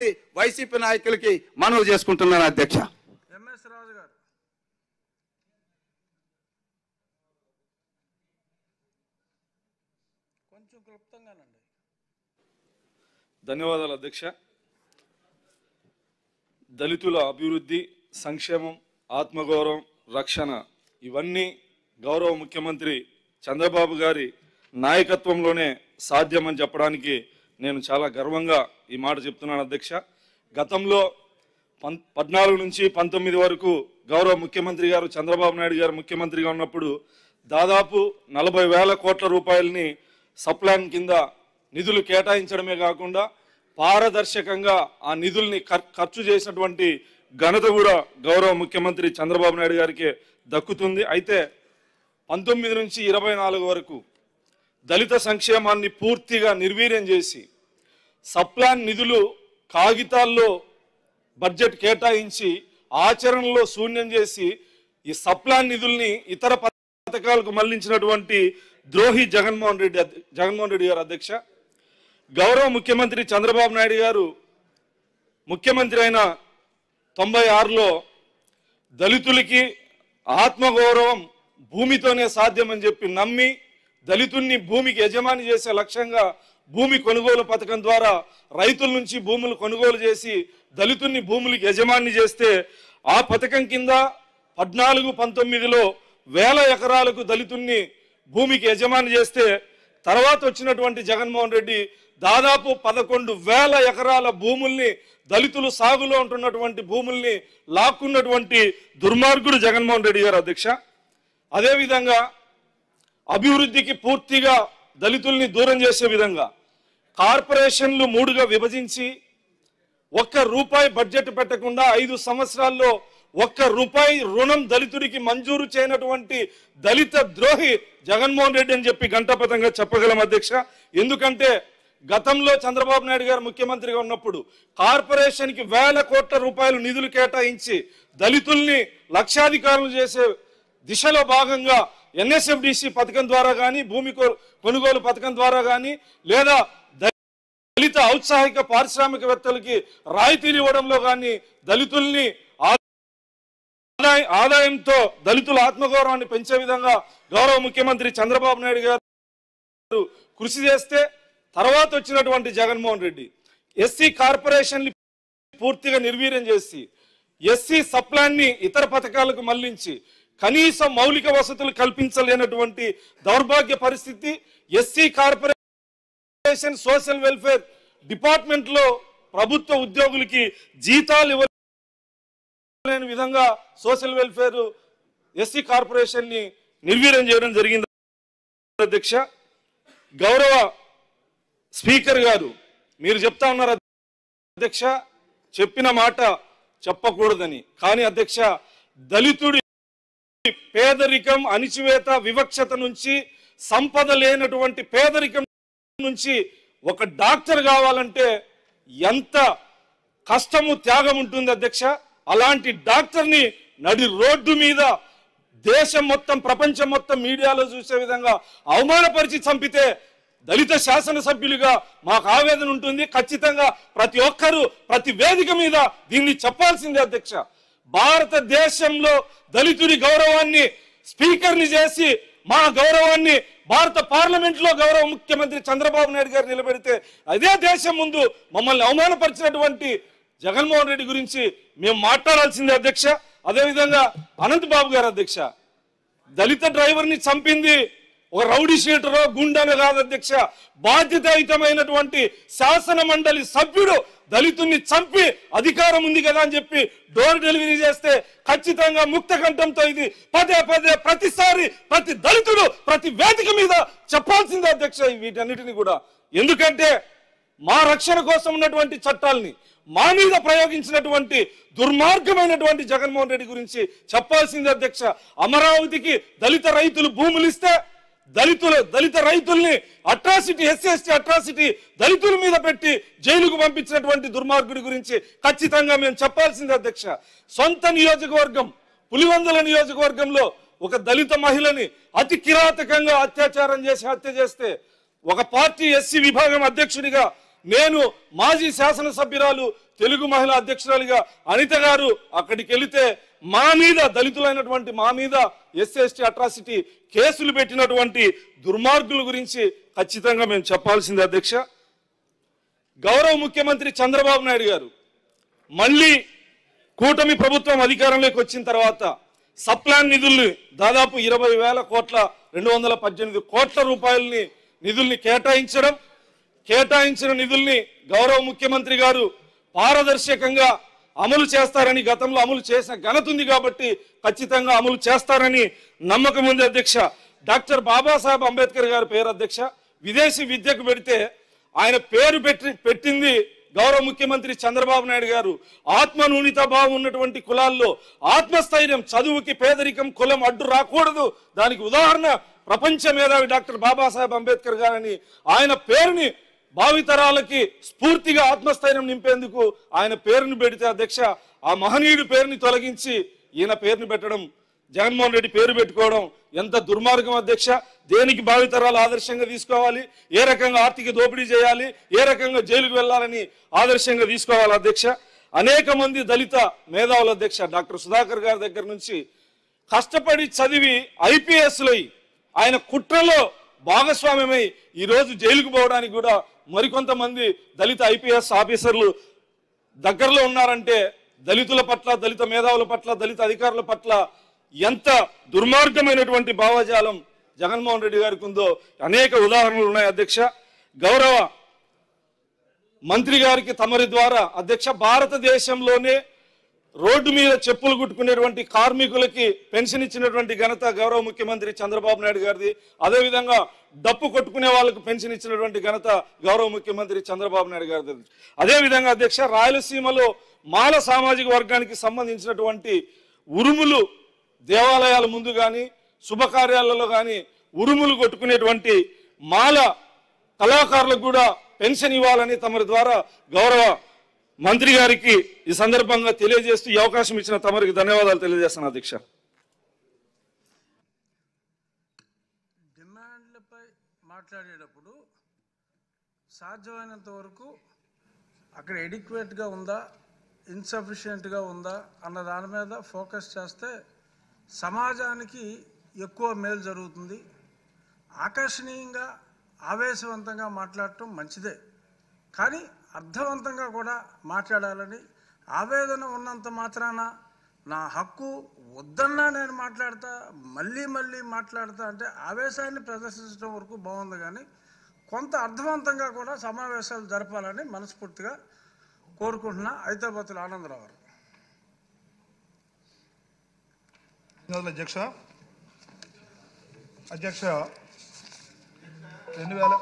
YCP నాయకులకి మనవి చేసుకుంటున్నాను అధ్యక్ష. ఎంఎస్ రాజు గారు. కొంచెం క్లుప్తంగానండి. ధన్యవాదాలు అధ్యక్ష. దళితుల అభివృద్ధి, సంక్షేమం, ఆత్మగౌరవం, రక్షణ ఇవన్నీ గౌరవ ముఖ్యమంత్రి చంద్రబాబు గారి నాయకత్వంలోనే సాధ్యమని చెప్పడానికి నేను చాలా గర్వంగా ఈ మాట చెప్తున్నాను అధ్యక్ష. గతంలో 14 నుంచి 19 వరకు గౌరవ ముఖ్యమంత్రి గారు చంద్రబాబు నాయుడు గారు ముఖ్యమంత్రిగా ఉన్నప్పుడు దాదాపు 40,000 కోట్ల రూపాయలని సప్లాన్ కింద నిధులు కేటాయించడమే కాకుండా పారదర్శకంగా ఆ నిధుల్ని ఖర్చు చేసినటువంటి ఘనత కూడా గౌరవ ముఖ్యమంత్రి చంద్రబాబు నాయుడు గారికి దక్కుతుంది. అయితే 19 నుంచి 24 వరకు దళిత సంక్షేమాన్ని పూర్తిగా నిర్వీర్యం చేసి సప్లాన్ నిధులు కాగితాల్లో బడ్జెట్ కేటాయించి ఆచరణలో శూన్యం చేసి ఈ సప్లాన్ నిధుల్ని ఇతర పథకాలకు మళ్లించినటువంటి ద్రోహి జగన్మోహన్ రెడ్డి గారు అధ్యక్ష. గౌరవ ముఖ్యమంత్రి చంద్రబాబు నాయుడు గారు ముఖ్యమంత్రి అయిన 96లో దళితులకి ఆత్మగౌరవం భూమితోనే సాధ్యమని చెప్పి నమ్మి దళితుల్ని భూమికి యజమాని చేసే లక్ష్యంగా భూమి కొనుగోలు పథకం ద్వారా రైతుల నుంచి భూములు కొనుగోలు చేసి దళితుల్ని భూములకు యజమాని చేస్తే ఆ పథకం కింద 14-19లో 1000 ఎకరాలకు దళితుల్ని భూమికి యజమాని చేస్తే తర్వాత వచ్చినటువంటి జగన్మోహన్ రెడ్డి దాదాపు 11,000 ఎకరాల భూముల్ని దళితులు సాగులో ఉంటున్నటువంటి భూముల్ని లాక్కున్నటువంటి దుర్మార్గుడు జగన్మోహన్ రెడ్డి గారు అధ్యక్ష. అదేవిధంగా అభివృద్ధికి పూర్తిగా దళితుల్ని దూరం చేసే విధంగా కార్పొరేషన్లు 3గా విభజించి ₹1 బడ్జెట్ పెట్టకుండా 5 సంవత్సరాల్లో ₹1 రుణం దళితుడికి మంజూరు చేయనటువంటి దళిత ద్రోహి జగన్మోహన్ రెడ్డి అని చెప్పి గంటాపతంగా చెప్పగలం అధ్యక్ష. ఎందుకంటే గతంలో చంద్రబాబు నాయుడు గారు ముఖ్యమంత్రిగా ఉన్నప్పుడు కార్పొరేషన్కి ₹1,000 కోట్ల నిధులు కేటాయించి దళితుల్ని లక్షాధికారులు చేసే దిశలో భాగంగా ఎన్ఎస్ఎఫ్డిసి పథకం ద్వారా కానీ భూమి కొనుగోలు పథకం ద్వారా కానీ లేదా దళిత ఔత్సాహిక పారిశ్రామికవేత్తలకి రాయితీలు ఇవ్వడంలో కానీ దళితుల్ని ఆదాయంతో దళితుల ఆత్మగౌరవాన్ని పెంచే విధంగా గౌరవ ముఖ్యమంత్రి చంద్రబాబు నాయుడు గారు కృషి చేస్తే తర్వాత వచ్చినటువంటి జగన్మోహన్ రెడ్డి ఎస్సీ కార్పొరేషన్ని పూర్తిగా నిర్వీర్యం చేసి ఎస్సీ సప్లాన్ని ఇతర పథకాలకు మళ్లించి కనీసం మౌలిక వసతులు కల్పించలేనటువంటి దౌర్భాగ్య పరిస్థితి. SC corporation social welfare department లో ప్రభుత్వ ఉద్యోగులకి జీతాలు ఇవ్వలేని విధంగా సోషల్ వెల్ఫేర్ ఎస్సీ కార్పొరేషన్ ని నిర్వీర్యం చేయడం జరిగింది అధ్యక్ష. గౌరవ స్పీకర్ గారు మీరు చెప్తా ఉన్నారు అధ్యక్ష, చెప్పిన మాట చెప్పకూడదని. కానీ అధ్యక్ష, దళితుడి పేదరికం, అణిచివేత, వివక్షత నుంచి, సంపద లేనటువంటి పేదరికం నుంచి ఒక డాక్టర్ కావాలంటే ఎంత కష్టము, త్యాగం ఉంటుంది అధ్యక్ష. అలాంటి డాక్టర్ని నడి రోడ్డు మీద దేశం మొత్తం, ప్రపంచం మొత్తం మీడియాలో చూసే విధంగా అవమానపరిచి చంపితే దళిత శాసనసభ్యులుగా మాకు ఆవేదన ఉంటుంది. ఖచ్చితంగా ప్రతి ఒక్కరూ ప్రతి వేదిక మీద దీన్ని చెప్పాల్సిందే అధ్యక్ష. భారతదేశంలో దళితుడి గౌరవాన్ని స్పీకర్ని చేసి మా గౌరవాన్ని భారత పార్లమెంట్ లో గౌరవ ముఖ్యమంత్రి చంద్రబాబు నాయుడు గారు నిలబెడితే అదే దేశం ముందు మమ్మల్ని అవమానపరిచినటువంటి జగన్మోహన్ రెడ్డి గురించి మేము మాట్లాడాల్సిందే అధ్యక్ష. అదేవిధంగా అనంత్ బాబు గారు అధ్యక్ష, దళిత డ్రైవర్ని చంపింది ఒక రౌడీ షీటరో గుండానో కాదు అధ్యక్ష, బాధ్యతాయుతమైనటువంటి శాసన మండలి సభ్యుడు దళితుల్ని చంపి అధికారం ఉంది కదా అని చెప్పి డోర్ డెలివరీ చేస్తే ఖచ్చితంగా ముక్త కంఠంతో ఇది పదే పదే ప్రతిసారి ప్రతి దళితుడు ప్రతి వేదిక మీద చెప్పాల్సిందే అధ్యక్ష వీటన్నిటిని కూడా. ఎందుకంటే మా రక్షణ కోసం ఉన్నటువంటి చట్టాలని మా మీద ప్రయోగించినటువంటి దుర్మార్గమైనటువంటి జగన్మోహన్ రెడ్డి గురించి చెప్పాల్సిందే అధ్యక్ష. అమరావతికి దళిత రైతులు భూములు ఇస్తే దళిత రైతుల్ని అట్రాసిటీ, ఎస్సీ ఎస్టీ అట్రాసిటీ దళితుల మీద పెట్టి జైలుకు పంపించినటువంటి దుర్మార్గుడి గురించి ఖచ్చితంగా మేము చెప్పాల్సిందే అధ్యక్ష. సొంత నియోజకవర్గం పులివెందుల నియోజకవర్గంలో ఒక దళిత మహిళని అతి కిరాతకంగా అత్యాచారం చేసి హత్య చేస్తే ఒక పార్టీ ఎస్సీ విభాగం అధ్యక్షుడిగా నేను మాజీ శాసనసభ్యురాలు తెలుగు మహిళా అధ్యక్షురాలిగా అనిత గారు అక్కడికి వెళితే మా మీద దళితులైనటువంటి మా మీద ఎస్సీ అట్రాసిటీ కేసులు పెట్టినటువంటి దుర్మార్గుల గురించి ఖచ్చితంగా మేము చెప్పాల్సిందే అధ్యక్ష. గౌరవ ముఖ్యమంత్రి చంద్రబాబు నాయుడు గారు మళ్ళీ కూటమి ప్రభుత్వం అధికారంలోకి వచ్చిన తర్వాత సప్లాన్ నిధుల్ని దాదాపు 20,000 కోట్ల 218 కోట్ల రూపాయలని నిధుల్ని కేటాయించిన నిధుల్ని గౌరవ ముఖ్యమంత్రి గారు పారదర్శకంగా అమలు చేస్తారని, గతంలో అమలు చేసిన ఘనత ఉంది కాబట్టి ఖచ్చితంగా అమలు చేస్తారని నమ్మకం ఉంది అధ్యక్ష. డాక్టర్ బాబాసాహెబ్ అంబేద్కర్ గారి పేరు అధ్యక్ష. విదేశీ విద్యకు పెడితే ఆయన పేరు పెట్టింది గౌరవ ముఖ్యమంత్రి చంద్రబాబు నాయుడు గారు. ఆత్మన్యూనత భావం ఉన్నటువంటి కులాల్లో ఆత్మస్థైర్యం, చదువుకి పేదరికం కులం అడ్డు రాకూడదు, దానికి ఉదాహరణ ప్రపంచ మేధావి డాక్టర్ బాబాసాహెబ్ అంబేద్కర్ గారని ఆయన పేరుని భావితరాలకి స్ఫూర్తిగా ఆత్మస్థైర్యం నింపేందుకు ఆయన పేరుని పెడితే అధ్యక్ష, ఆ మహనీయుడి పేరుని తొలగించి ఈయన పేరుని పెట్టడం, జగన్మోహన్ రెడ్డి పేరు పెట్టుకోవడం ఎంత దుర్మార్గం అధ్యక్ష. దేనికి భావితరాలు ఆదర్శంగా తీసుకోవాలి, ఏ రకంగా ఆర్థిక దోపిడీ చేయాలి, ఏ రకంగా జైలుకు వెళ్ళాలని ఆదర్శంగా తీసుకోవాలి అధ్యక్ష. అనేక మంది దళిత మేధావుల అధ్యక్ష డాక్టర్ సుధాకర్ గారి దగ్గర నుంచి కష్టపడి చదివి ఐపీఎస్లు ఆయన కుట్రలో భాగస్వామ్యమై ఈరోజు జైలుకు పోవడానికి కూడా మరికొంతమంది దళిత ఐపీఎస్ ఆఫీసర్లు దగ్గరలో ఉన్నారంటే దళితుల పట్ల, దళిత మేధావుల పట్ల, దళిత అధికారుల పట్ల ఎంత దుర్మార్గమైనటువంటి భావజాలం జగన్మోహన్ రెడ్డి గారికి ఉందో అనేక ఉదాహరణలు ఉన్నాయి అధ్యక్ష. గౌరవ మంత్రి గారికి తమరి ద్వారా అధ్యక్ష, భారతదేశంలోనే రోడ్డు మీద చెప్పులు కుట్టుకునేటువంటి కార్మికులకి పెన్షన్ ఇచ్చినటువంటి ఘనత గౌరవ ముఖ్యమంత్రి చంద్రబాబు నాయుడు గారిది. అదేవిధంగా డప్పు కొట్టుకునే వాళ్ళకు పెన్షన్ ఇచ్చినటువంటి ఘనత గౌరవ ముఖ్యమంత్రి చంద్రబాబు నాయుడు గారిది. అదేవిధంగా అధ్యక్ష, రాయలసీమలో మాల సామాజిక వర్గానికి సంబంధించినటువంటి ఉరుములు దేవాలయాల ముందు కానీ శుభకార్యాలలో కానీ ఉరుములు కొట్టుకునేటువంటి మాల కళాకారులకు కూడా పెన్షన్ ఇవ్వాలని తమరి ద్వారా గౌరవ మంత్రి గారికి ఈ సందర్భంగా తెలియజేస్తూ ఈ అవకాశం ఇచ్చిన తమరికి ధన్యవాదాలు తెలియజేస్తాను అధ్యక్ష. డిమాండ్లపై మాట్లాడేటప్పుడు సాధ్యమైనంత వరకు అక్కడ ఎడిక్వేట్గా ఉందా, ఇన్సఫిషియెంట్గా ఉందా అన్న దాని మీద ఫోకస్ చేస్తే సమాజానికి ఎక్కువ మేలు జరుగుతుంది. ఆకర్షణీయంగా ఆవేశవంతంగా మాట్లాడటం మంచిదే, కానీ అర్థవంతంగా కూడా మాట్లాడాలని, ఆవేదన ఉన్నంత మాత్రాన నా హక్కు వద్దన్నా నేను మాట్లాడతా, మళ్ళీ మాట్లాడతా అంటే ఆవేశాన్ని ప్రదర్శించడం వరకు బాగుంది, కానీ కొంత అర్థవంతంగా కూడా సమావేశాలు జరపాలని మనస్ఫూర్తిగా కోరుకుంటున్నా. ఐతాబత్తుల ఆనందరావు గారు. అధ్యక్ష 2000